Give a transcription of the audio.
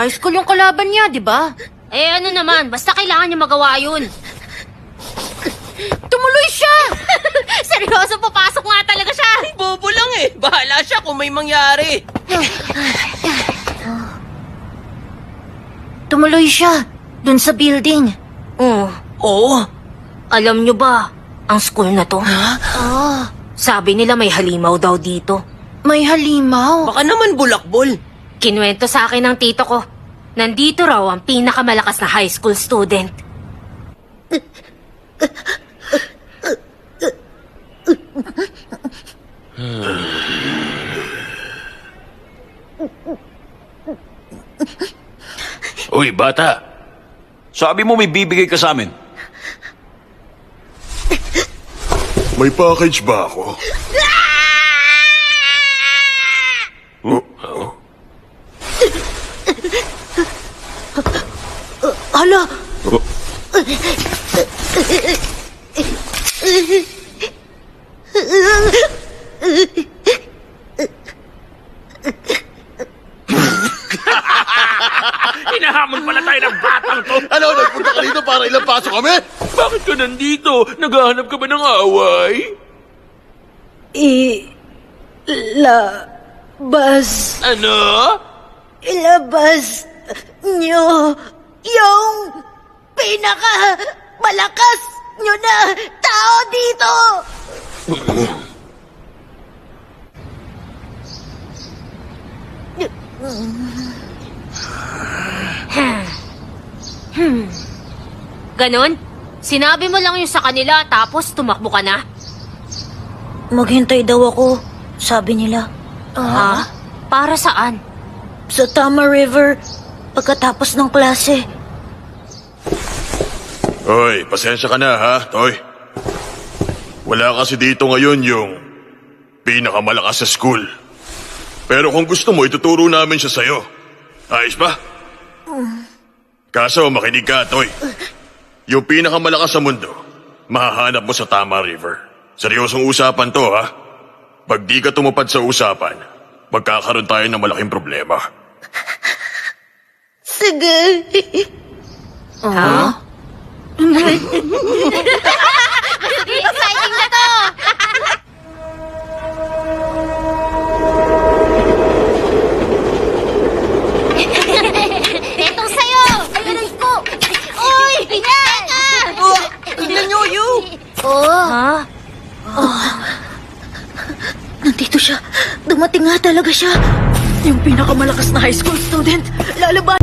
High school yung kalaban niya, di ba? Eh ano naman, basta kailangan niya magawa yun. Tumuloy siya! Seryoso, papasok nga talaga siya. Bobo lang eh. Bahala siya kung may mangyari. Tumuloy siya. Dun sa building. Oo. Alam niyo ba, ang school na to? Sabi nila may halimaw daw dito. May halimaw. Baka naman bulakbol. Kinuwento sa akin ng tito ko. Nandito raw ang pinakamalakas na high school student. Uy, bata. Sabi mo may bibigay ka sa amin. May package ba ako? Hala! Hinahamon pala tayo ng batang to. Ano, nagpunta ka dito para ilang pasok kami? Bakit ka nandito? Naghahanap ka ba ng away? Ilabas. Ano? Ilabas nyo yung pinaka-malakas nyo na tao dito! Ganon? Sinabi mo lang yun sa kanila tapos tumakbo ka na? Maghintay daw ako, sabi nila. Ha? Para saan? Sa Tama River, pagkatapos ng klase. Hoy, pasensya ka na ha, Toy. Wala kasi dito ngayon yung pinakamalakas sa school. Pero kung gusto mo, ituturo namin siya sa'yo. Ayos ba? Kaso, makinig ka, Toy. Yung pinakamalakas sa mundo, mahahanap mo sa Tama River. Seryosong usapan to, ha? Pag di ka tumupad sa usapan, magkakaroon tayo ng malaking problema. Sige. Exciting na to! Etong sa'yo! Ayun ko! Uy! Yan! Tignan niyo, Yu. Ha? Nandito siya. Dumating nga talaga siya. Yung pinakamalakas na high school student. Lalaban